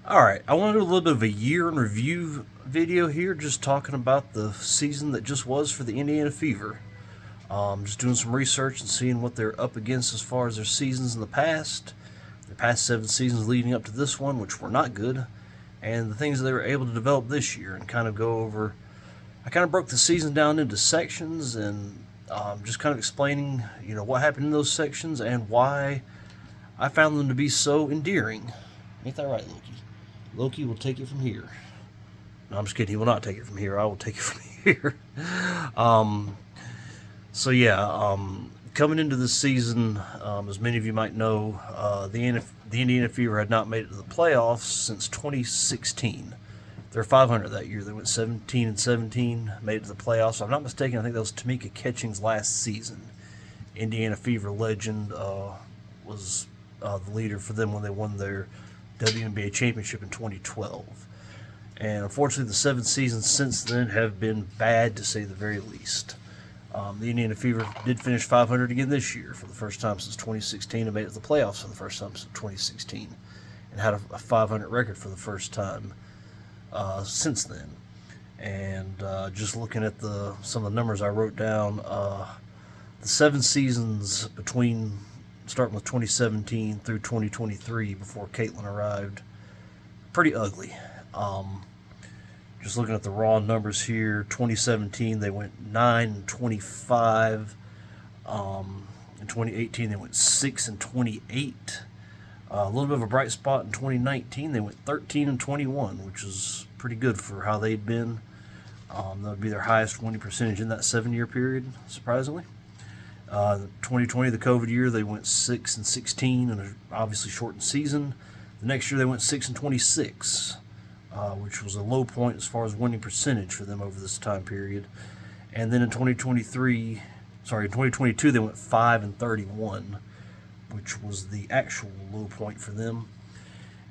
Alright, I want to do a little bit of a year in review video here, just talking about the season that just was for the Indiana Fever. Just doing some research and seeing what they're up against as far as their seasons in the past, their past 7 seasons leading up to this one, which were not good, and the things they were able to develop this year, and kind of go over. I kind of broke the season down into sections and just kind of explaining, what happened in those sections and why I found them to be so endearing. Ain't that right, Loki? Loki will take it from here. No, I'm just kidding. He will not take it from here. I will take it from here. um, so yeah, coming into this season, as many of you might know, the Indiana Fever had not made it to the playoffs since 2016. They're 500 that year. They went 17-17, made it to the playoffs. If I'm not mistaken, I think that was Tamika Catching's last season. Indiana Fever legend was the leader for them when they won their WNBA championship in 2012. And unfortunately, the 7 seasons since then have been bad, to say the very least. The Indiana Fever did finish 500 again this year for the first time since 2016 and made it to the playoffs for the first time since 2016 and had a 500 record for the first time since then. And just looking at some of the numbers I wrote down, the 7 seasons between starting with 2017 through 2023 before Caitlin arrived, pretty ugly. Just looking at the raw numbers here, 2017 they went 9-25. In 2018 they went 6-28. A little bit of a bright spot in 2019. They went 13-21, which is pretty good for how they'd been. That would be their highest winning percentage in that 7-year period, surprisingly. 2020, the COVID year, they went 6-16 in an obviously shortened season. The next year they went 6-26, which was a low point as far as winning percentage for them over this time period. And then in 2022 they went 5-31, which was the actual low point for them.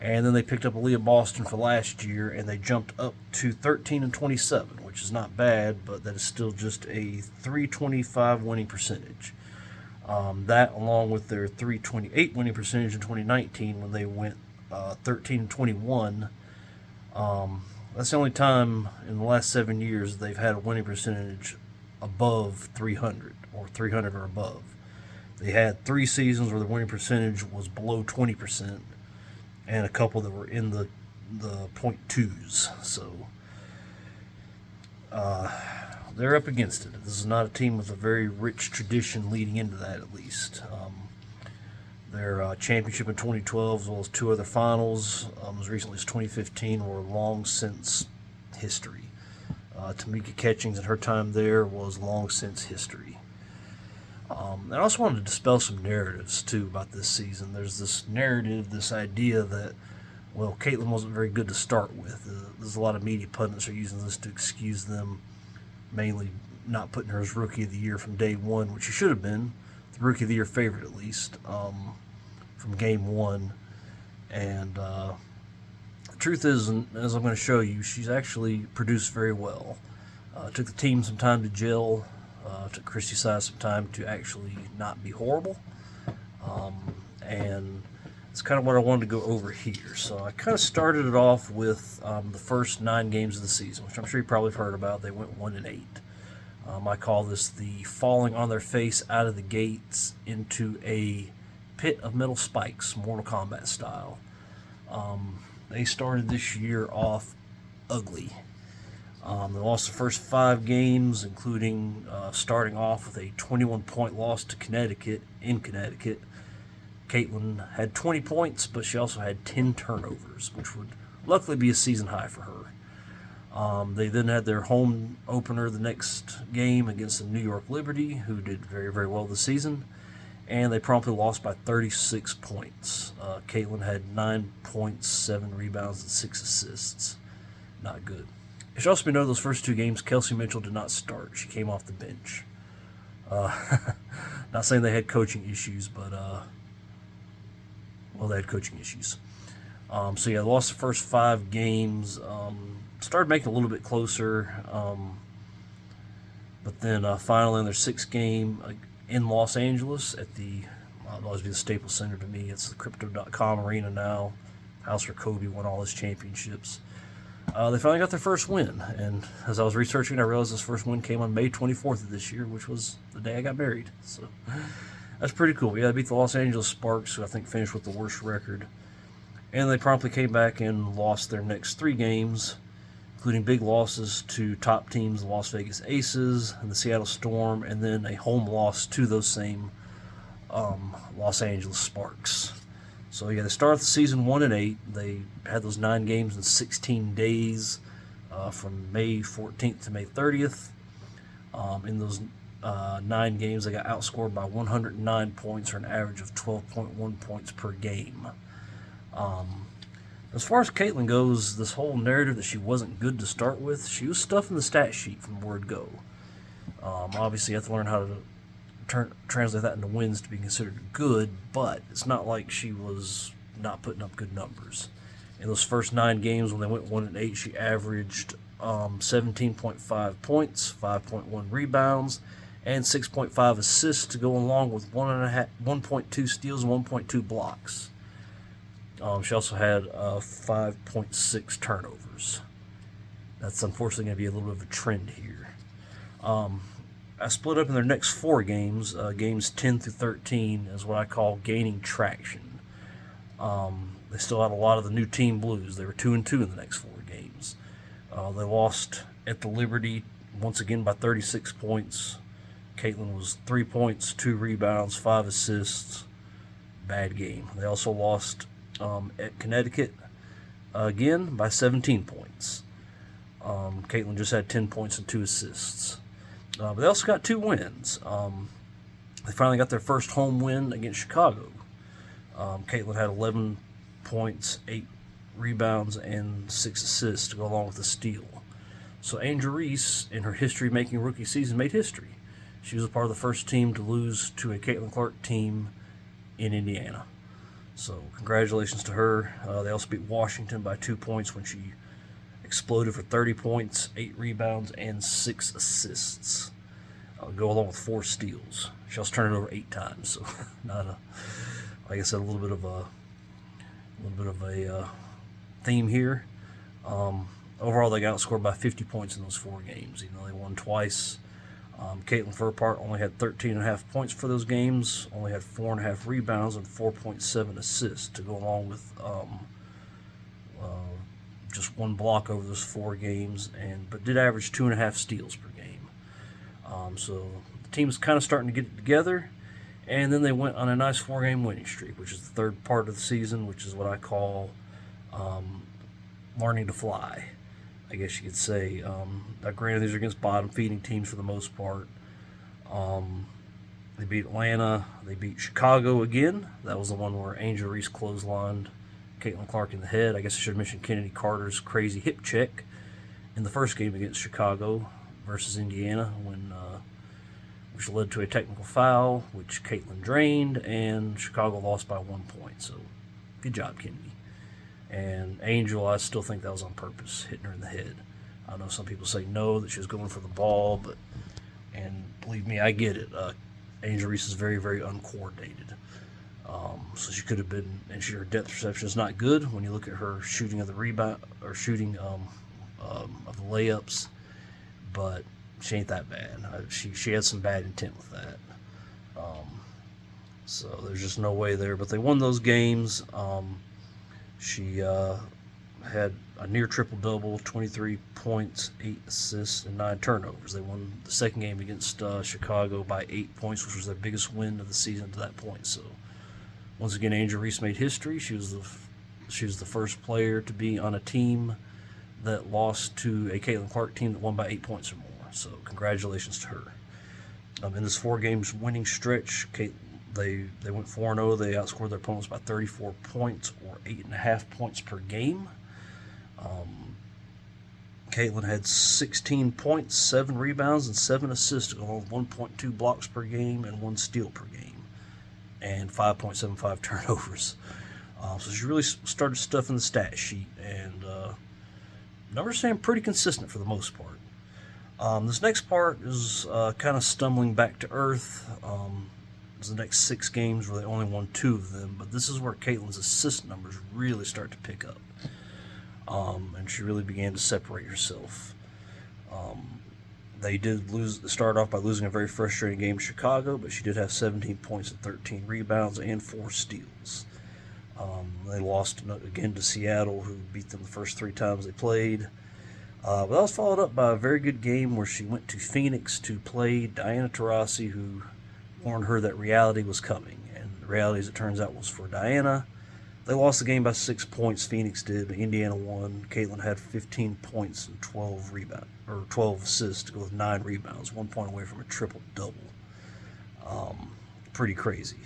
And then they picked up Aaliyah Boston for last year, and they jumped up to 13-27, which is not bad, but that is still just a .325 winning percentage. That, along with their .328 winning percentage in 2019 when they went 13-21, that's the only time in the last 7 years they've had a winning percentage above 300 or 300 or above. They had 3 seasons where the winning percentage was below 20%, and a couple that were in the .2s. So they're up against it. This is not a team with a very rich tradition leading into that, at least. Their championship in 2012, as well as 2 other finals, as recently as 2015, were long since history. Tamika Catchings and her time there was long since history. And I also wanted to dispel some narratives, too, about this season. There's this narrative, this idea that, well, Caitlin wasn't very good to start with. There's a lot of media pundits are using this to excuse them, mainly not putting her as Rookie of the Year from day one, which she should have been, the Rookie of the Year favorite at least, from game 1. And the truth is, and as I'm going to show you, she's actually produced very well. Took the team some time to gel. Took Christy Size some time to actually not be horrible. And it's kind of what I wanted to go over here. So I kind of started it off with the first 9 games of the season, which I'm sure you probably have heard about. They went 1-8. I call this the falling on their face out of the gates into a pit of metal spikes, Mortal Kombat style. They started this year off ugly. They lost the first 5 games, including starting off with a 21-point loss to Connecticut in Connecticut. Caitlin had 20 points, but she also had 10 turnovers, which would luckily be a season high for her. They then had their home opener the next game against the New York Liberty, who did very, very well this season, and they promptly lost by 36 points. Caitlin had 9 points, 7 rebounds, and 6 assists. Not good. It should also be noted those first 2 games, Kelsey Mitchell did not start. She came off the bench. Not saying they had coaching issues, but, they had coaching issues. So, yeah, they lost the first 5 games. Started making a little bit closer. But then finally in their 6th game in Los Angeles at the, it'll always be the Staples Center to me. It's the Crypto.com arena now. house where Kobe won all his championships. They finally got their first win, and as I was researching, I realized this first win came on May 24th of this year, which was the day I got married. So that's pretty cool. Yeah, they beat the Los Angeles Sparks, who I think finished with the worst record. And they promptly came back and lost their next 3 games, including big losses to top teams, the Las Vegas Aces and the Seattle Storm, and then a home loss to those same Los Angeles Sparks. So yeah, they started the season 1-8. They had those 9 games in 16 days, from May 14th to May 30th. In those 9 games, they got outscored by 109 points, or an average of 12.1 points per game. As far as Caitlin goes, this whole narrative that she wasn't good to start with, she was stuffing the stat sheet from word go. Obviously, you have to learn how to translate that into wins to be considered good, but it's not like she was not putting up good numbers. In those first 9 games, when they went 1-8, she averaged 17.5 points, 5.1 rebounds, and 6.5 assists to go along with 1.2 steals and 1.2 blocks. She also had 5.6 turnovers. That's unfortunately going to be a little bit of a trend here. I split up in their next 4 games. Games 10 through 13 is what I call gaining traction. They still had a lot of the new team blues. They were 2-2 in the next 4 games. They lost at the Liberty once again by 36 points. Caitlin was 3 points, 2 rebounds, 5 assists. Bad game. They also lost at Connecticut again by 17 points. Caitlin just had 10 points and 2 assists. But they also got 2 wins. They finally got their first home win against Chicago. Caitlin had 11 points, 8 rebounds, and 6 assists to go along with a steal. So Angel Reese, in her history-making rookie season, made history. She was a part of the first team to lose to a Caitlin Clark team in Indiana. So congratulations to her. They also beat Washington by 2 points when she exploded for 30 points, 8 rebounds, and 6 assists. Go along with 4 steals. She also turned it over 8 times. So not a, like I said, a little bit of a theme here. Overall, they got outscored by 50 points in those 4 games, even though they won twice. Caitlin, for her part, only had 13.5 points for those games, only had 4.5 rebounds and 4.7 assists to go along with just 1 block over those 4 games, but did average 2.5 steals per game. So the team's kind of starting to get it together, and then they went on a nice 4-game winning streak, which is the 3rd part of the season, which is what I call learning to fly, I guess you could say. Granted, these are against bottom-feeding teams for the most part. They beat Atlanta. They beat Chicago again. That was the one where Angel Reese clotheslined Caitlin Clark in the head. I guess I should have mentioned Kennedy Carter's crazy hip check in the first game against Chicago versus Indiana, which led to a technical foul, which Caitlin drained, and Chicago lost by 1 point. So, good job, Kennedy. And Angel, I still think that was on purpose, hitting her in the head. I know some people say no, that she was going for the ball, and believe me, I get it. Angel Reese is very, very uncoordinated. So she could have been, and her depth perception is not good when you look at her shooting of the rebound, or shooting of the layups, but she ain't that bad. She had some bad intent with that. So there's just no way there. But they won those games. She had a near triple-double, 23 points, 8 assists, and 9 turnovers. They won the second game against Chicago by 8 points, which was their biggest win of the season to that point. So once again, Angel Reese made history. She was the first player to be on a team that lost to a Caitlin Clark team that won by 8 points or more. So congratulations to her. In this 4 games winning stretch, they went 4-0. They outscored their opponents by 34 points, or 8.5 points per game. Caitlin had 16 points, 7 rebounds, and 7 assists, along with 1.2 blocks per game and 1 steal per game, and 5.75 turnovers. So she really started stuffing the stat sheet, and numbers staying pretty consistent for the most part. This next part is kind of stumbling back to earth. was the next 6 games where they only won 2 of them. But this is where Caitlin's assist numbers really start to pick up. And she really began to separate herself. They did start off by losing a very frustrating game in Chicago, but she did have 17 points and 13 rebounds and 4 steals. They lost again to Seattle, who beat them the first 3 times they played. But that was followed up by a very good game where she went to Phoenix to play Diana Taurasi, who warned her that reality was coming. And the reality, as it turns out, was for Diana. They lost the game by 6 points, Phoenix did, but Indiana won. Caitlin had 15 points and 12 assists to go with 9 rebounds, 1 point away from a triple-double. Pretty crazy.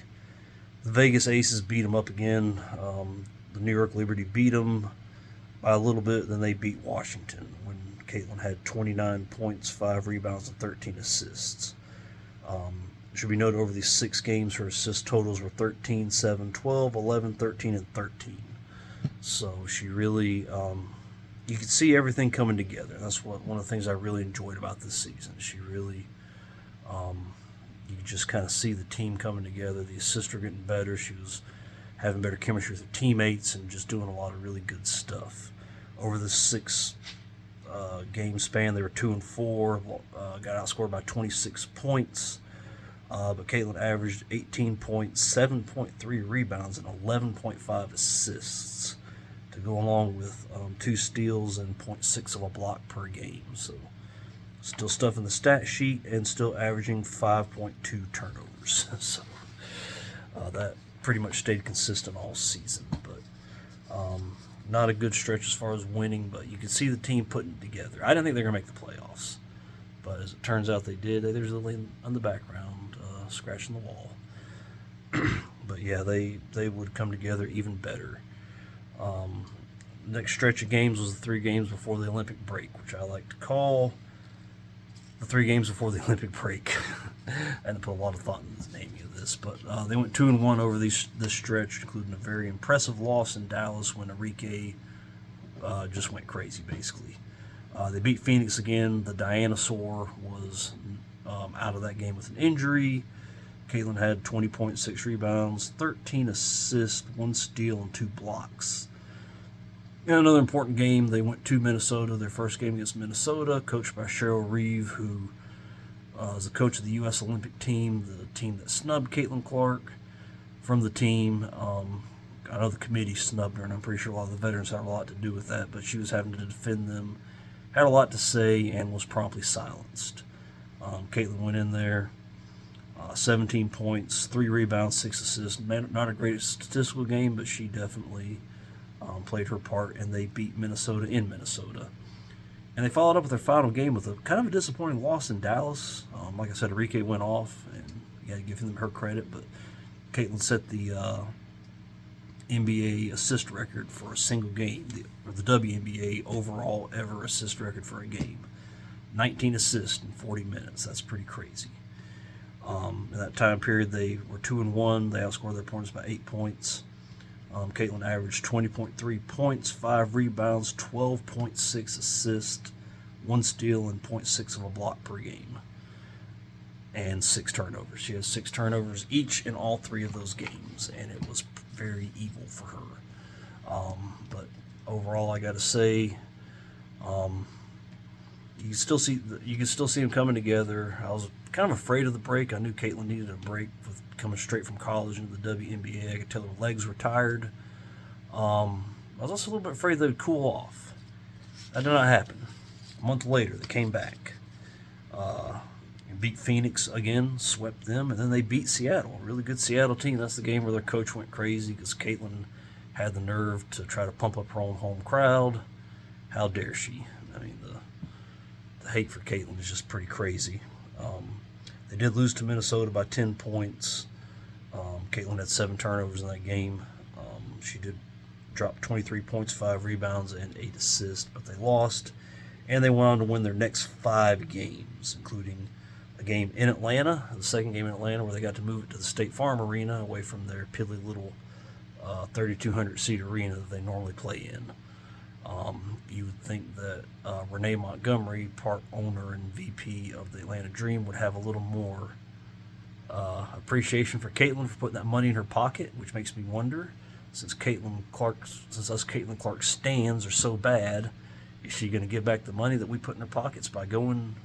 The Vegas Aces beat them up again. The New York Liberty beat them by a little bit, then they beat Washington when Caitlin had 29 points, 5 rebounds, and 13 assists. Should be noted over these 6 games, her assist totals were 13, 7, 12, 11, 13, and 13. So she really, you could see everything coming together. That's one of the things I really enjoyed about this season. She really, you could just kind of see the team coming together. The assists were getting better. She was having better chemistry with her teammates and just doing a lot of really good stuff. Over the 6 game span, they were 2-4, got outscored by 26 points. But Caitlin averaged 18 points, 7.3 rebounds, and 11.5 assists to go along with 2 steals and 0.6 of a block per game. So still stuff in the stat sheet and still averaging 5.2 turnovers. So that pretty much stayed consistent all season. But not a good stretch as far as winning, but you can see the team putting it together. I didn't think they were going to make the playoffs, but as it turns out they did. There's Lily in the background, scratching the wall. But yeah, they would come together even better. Next stretch of games was the 3 games before the Olympic break, which I like to call the 3 games before the Olympic break. I didn't put a lot of thought into the naming of this, but they went 2-1 over this stretch, including a very impressive loss in Dallas when Enrique just went crazy, basically. They beat Phoenix again. The Dinosaur was out of that game with an injury. Caitlin had 20.6 rebounds, 13 assists, 1 steal, and 2 blocks. In another important game, they went to Minnesota, their first game against Minnesota, coached by Cheryl Reeve, who is the coach of the U.S. Olympic team, the team that snubbed Caitlin Clark from the team. I know the committee snubbed her, and I'm pretty sure a lot of the veterans had a lot to do with that, but she was having to defend them, had a lot to say, and was promptly silenced. Caitlin went in there, 17 points, 3 rebounds, 6 assists. Not a great statistical game, but she definitely played her part, and they beat Minnesota in Minnesota. And they followed up with their final game with a kind of a disappointing loss in Dallas. Like I said, Enrique went off, and you got to give them her credit, but Caitlin set the NBA assist record for a single game, or the WNBA overall ever assist record for a game. 19 assists in 40 minutes. That's pretty crazy. In that time period, they were 2-1. They outscored their opponents by 8 points. Caitlin averaged 20.3 points, 5 rebounds, 12.6 assists, 1 steal, and 0.6 of a block per game, and 6 turnovers. She has 6 turnovers each in all 3 of those games, and it was very evil for her. But overall, I got to say, you can still see them coming together. I was kind of afraid of the break. I knew Caitlin needed a break with coming straight from college into the WNBA. I could tell her legs were tired. I was also a little bit afraid they would cool off. That did not happen. A month later, they came back. Beat Phoenix again, swept them, and then they beat Seattle. A really good Seattle team. That's the game where their coach went crazy because Caitlin had the nerve to try to pump up her own home crowd. How dare she? I mean, the hate for Caitlin is just pretty crazy. They did lose to Minnesota by 10 points. Caitlin had 7 turnovers in that game. She did drop 23 points, 5 rebounds, and 8 assists, but they lost. And they went on to win their next 5 games, including a game in Atlanta, the second game in Atlanta, where they got to move it to the State Farm Arena away from their piddly little 3,200-seat arena that they normally play in. You would think that Renee Montgomery, part owner and VP of the Atlanta Dream, would have a little more Appreciation for Caitlin for putting that money in her pocket, which makes me wonder, since us Caitlin Clark stands are so bad, is she going to give back the money that we put in her pockets by filling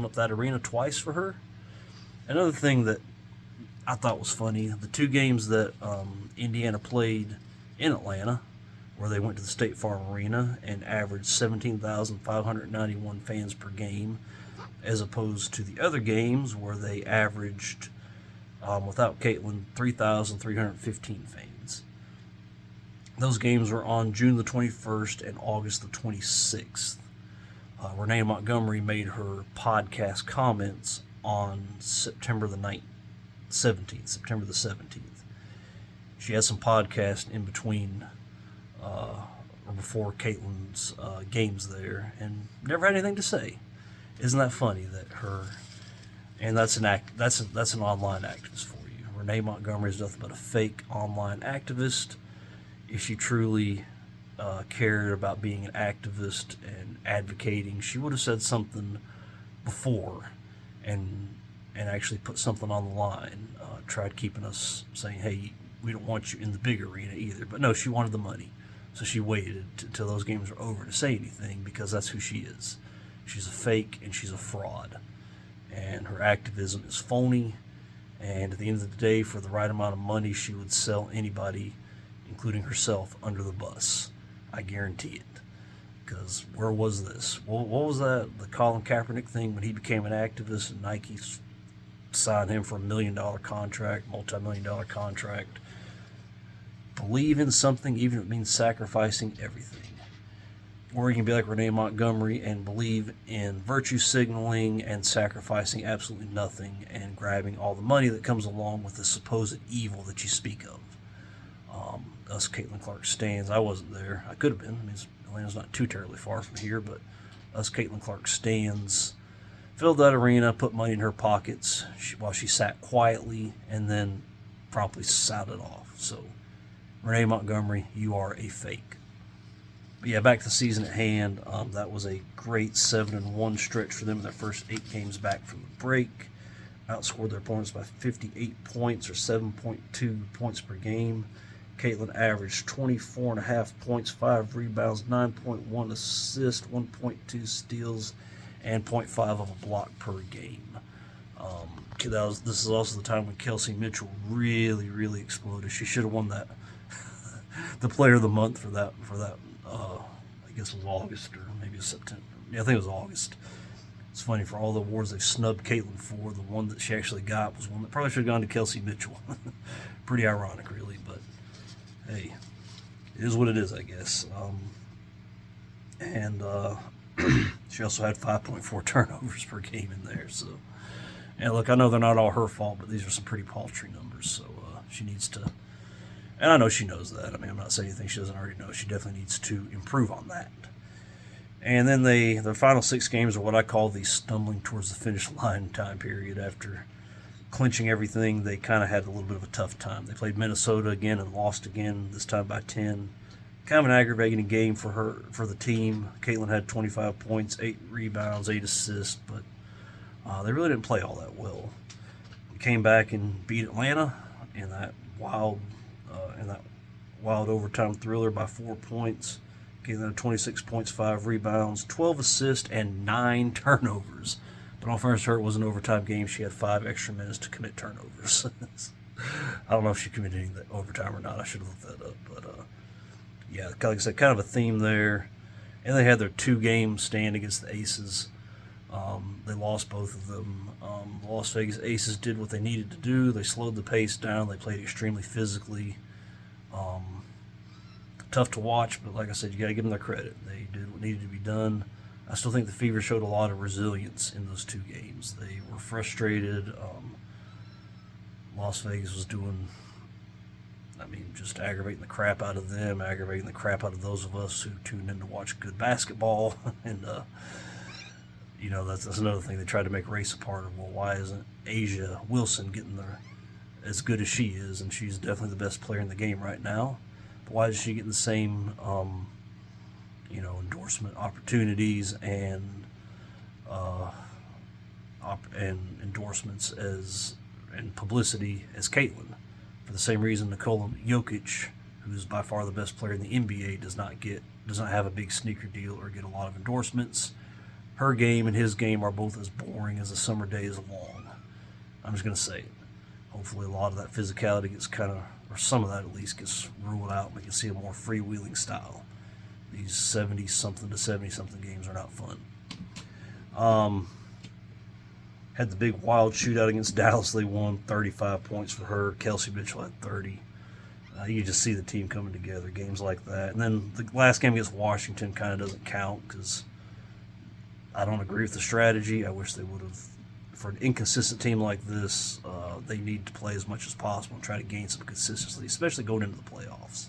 up that arena twice for her? Another thing that I thought was funny, the two games that Indiana played in Atlanta, where they went to the State Farm Arena and averaged 17,591 fans per game, as opposed to the other games where they averaged, without Caitlin, 3,315 fans. Those games were on June the 21st and August the 26th. Renee Montgomery made her podcast comments on September the 17th. She had some podcast in between or before Caitlin's games there, and never had anything to say. Isn't that funny that that's an online activist for you. Renee Montgomery is nothing but a fake online activist. If she truly cared about being an activist and advocating, she would have said something before and actually put something on the line. Tried keeping us saying, hey, we don't want you in the big arena either. But no, she wanted the money. So she waited till those games were over to say anything, because that's who she is. She's a fake and she's a fraud. And her activism is phony. And at the end of the day, for the right amount of money, she would sell anybody, including herself, under the bus. I guarantee it. Because where was this? What was that? The Colin Kaepernick thing when he became an activist and Nike signed him for $1 million contract, multi-million-dollar contract. Believe in something, even if it means sacrificing everything. Or you can be like Renee Montgomery and believe in virtue signaling and sacrificing absolutely nothing and grabbing all the money that comes along with the supposed evil that you speak of. Us Caitlin Clark stands, I wasn't there. I could have been. I mean, Atlanta's not too terribly far from here, but us Caitlin Clark stands filled that arena, put money in her pockets while she sat quietly, and then promptly sounded off. So, Renee Montgomery, you are a fake. But yeah, back to the season at hand. That was a great 7-1 stretch for them in their first 8 games back from the break. Outscored their opponents by 58 points, or 7.2 points per game. Caitlin averaged 24.5 points, 5 rebounds, 9.1 assists, 1.2 steals, and 0.5 of a block per game. This is also the time when Kelsey Mitchell really exploded. She should have won that the Player of the Month for that. I guess it was August or maybe it was September. Yeah, I think it was August. It's funny, for all the awards they've snubbed Caitlin for, the one that she actually got was one that probably should have gone to Kelsey Mitchell. Pretty ironic, really, but hey, it is what it is, I guess. She also had 5.4 turnovers per game in there. So, and look, I know they're not all her fault, but these are some pretty paltry numbers. So she needs to, and I know she knows that. I mean, I'm not saying anything she doesn't already know. She definitely needs to improve on that. And then the final 6 games are what I call the stumbling towards the finish line time period. After clinching everything, they kind of had a little bit of a tough time. They played Minnesota again and lost again, this time by 10. Kind of an aggravating game for the team. Caitlin had 25 points, 8 rebounds, 8 assists, but they really didn't play all that well. We came back and beat Atlanta in that wild overtime thriller by 4 points. Caitlin had 26 points, 5 rebounds, 12 assists, and 9 turnovers. But on fairness to her, it was an overtime game. She had 5 extra minutes to commit turnovers. I don't know if she committed any overtime or not. I should have looked that up, but yeah, like I said, kind of a theme there. And they had their 2-game stand against the Aces. They lost both of them. The Las Vegas Aces did what they needed to do. They slowed the pace down. They played extremely physically. Tough to watch, but like I said, you got to give them their credit. They did what needed to be done. I still think the Fever showed a lot of resilience in those 2 games. They were frustrated. Las Vegas was doing, just aggravating the crap out of them, aggravating the crap out of those of us who tuned in to watch good basketball. And, that's another thing. They tried to make race a part of, well, why isn't A'ja Wilson getting as good as she is? And she's definitely the best player in the game right now. But why is she getting the same, endorsement opportunities and endorsements as and publicity as Caitlyn. For the same reason Nikola Jokic, who's by far the best player in the NBA, does not have a big sneaker deal or get a lot of endorsements. Her game and his game are both as boring as a summer day is long. I'm just going to say it. Hopefully a lot of that physicality gets or some of that at least, gets ruled out and we can see a more freewheeling style. These 70-something to 70-something games are not fun. Had the big wild shootout against Dallas. They won 35 points for her. Kelsey Mitchell had 30. You just see the team coming together, games like that. And then the last game against Washington kind of doesn't count because I don't agree with the strategy. I wish they would have. For an inconsistent team like this, they need to play as much as possible and try to gain some consistency, especially going into the playoffs.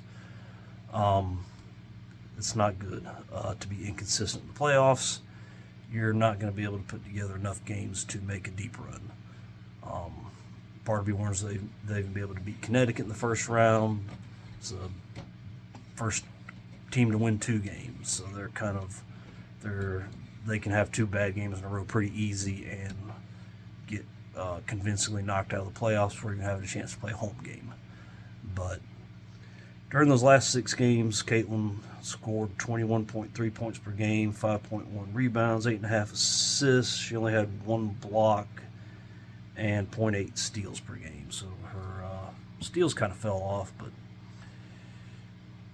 It's not good to be inconsistent in the playoffs. You're not going to be able to put together enough games to make a deep run. Part of me wonders if they even be able to beat Connecticut in the first round. It's the first team to win 2 games, so they can have 2 bad games in a row pretty easy and get convincingly knocked out of the playoffs before you have a chance to play a home game. But during those last 6 games, Caitlyn scored 21.3 points per game, 5.1 rebounds, 8.5 assists. She only had 1 block and 0.8 steals per game. So her steals kind of fell off, but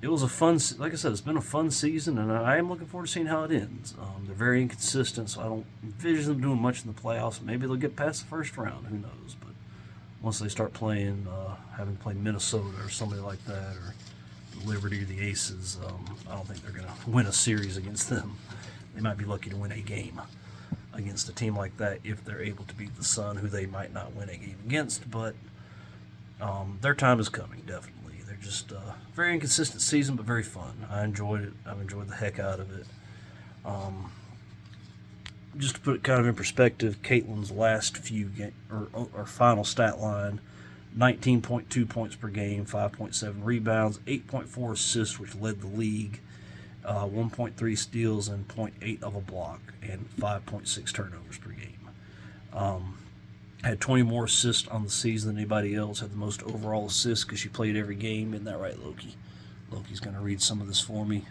it was a fun, like I said, it's been a fun season, and I am looking forward to seeing how it ends. They're very inconsistent, so I don't envision them doing much in the playoffs. Maybe they'll get past the first round, who knows, but once they start playing, having to play Minnesota or somebody like that, or Liberty or the Aces, I don't think they're going to win a series against them. They might be lucky to win a game against a team like that if they're able to beat the Sun, who they might not win a game against, but their time is coming, definitely. They're just very inconsistent season, but very fun. I enjoyed it. I've enjoyed the heck out of it. Just to put it kind of in perspective, Caitlyn's last few or final stat line: 19.2 points per game, 5.7 rebounds, 8.4 assists, which led the league, 1.3 steals, and 0.8 of a block, and 5.6 turnovers per game. Had 20 more assists on the season than anybody else. Had the most overall assists because she played every game. Isn't that right, Loki? Loki's going to read some of this for me.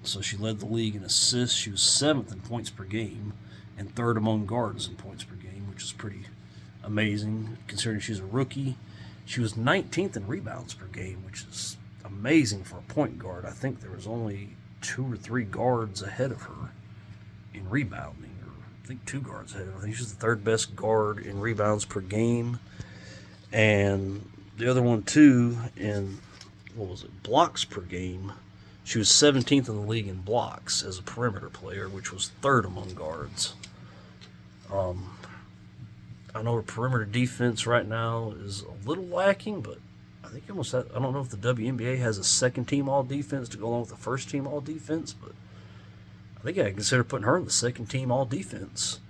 So she led the league in assists. She was 7th in points per game and 3rd among guards in points per game, which is pretty amazing considering she's a rookie. She was 19th in rebounds per game, which is amazing for a point guard. I think there was only 2 or 3 guards ahead of her in rebounding, or I think 2 guards ahead of her. I think she's the 3rd best guard in rebounds per game, and the other one too in blocks per game. She was 17th in the league in blocks as a perimeter player, which was 3rd among guards. I know her perimeter defense right now is a little lacking, but I think I don't know if the WNBA has a second team all defense to go along with the first team all defense, but I think I consider putting her in the second team all defense,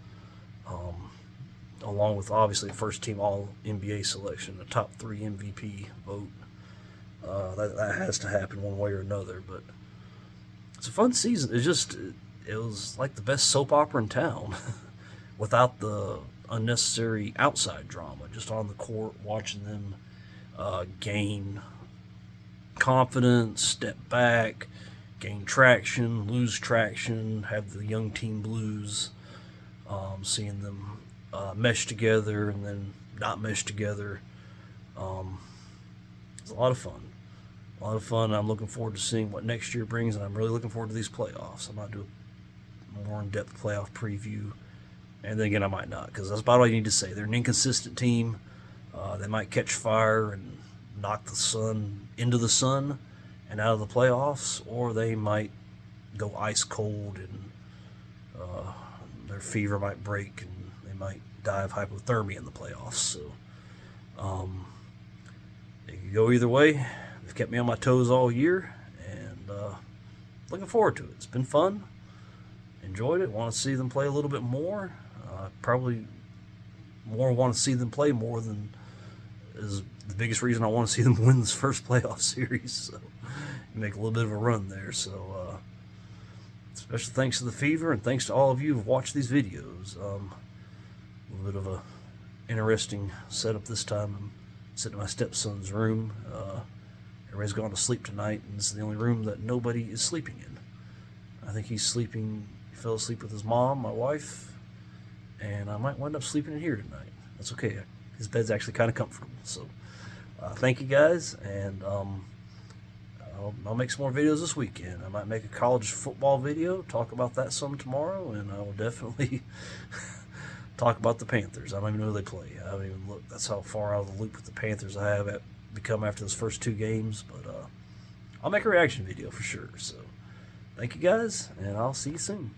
along with obviously the first team all NBA selection, the top 3 MVP vote. That has to happen one way or another, but it's a fun season. It was like the best soap opera in town without the unnecessary outside drama, just on the court, watching them gain confidence, step back, gain traction, lose traction, have the young team blues, seeing them mesh together and then not mesh together. It's a lot of fun. A lot of fun. I'm looking forward to seeing what next year brings, and I'm really looking forward to these playoffs. I might do a more in-depth playoff preview, and then again, I might not, because that's about all you need to say. They're an inconsistent team. They might catch fire and knock the Sun into the sun and out of the playoffs, or they might go ice cold and their fever might break and they might die of hypothermia in the playoffs. So it could go either way. They've kept me on my toes all year, and looking forward to it. It's been fun. Enjoyed it. Want to see them play a little bit more. Probably more want to see them play more than is the biggest reason I want to see them win this first playoff series. So make a little bit of a run there. So Special thanks to the Fever, and thanks to all of you who've watched these videos. A little bit of a interesting setup this time. I'm sitting in my stepson's room. Everybody's gone to sleep tonight, and this is the only room that nobody is sleeping in. I think he's sleeping. He fell asleep with his mom, my wife, and I might wind up sleeping in here tonight. That's okay. His bed's actually kind of comfortable. So, thank you guys, and I'll make some more videos this weekend. I might make a college football video, talk about that some tomorrow, and I will definitely talk about the Panthers. I don't even know who they play. I haven't even looked. That's how far out of the loop with the Panthers I have become after those first 2 games. But I'll make a reaction video for sure. So thank you guys, and I'll see you soon.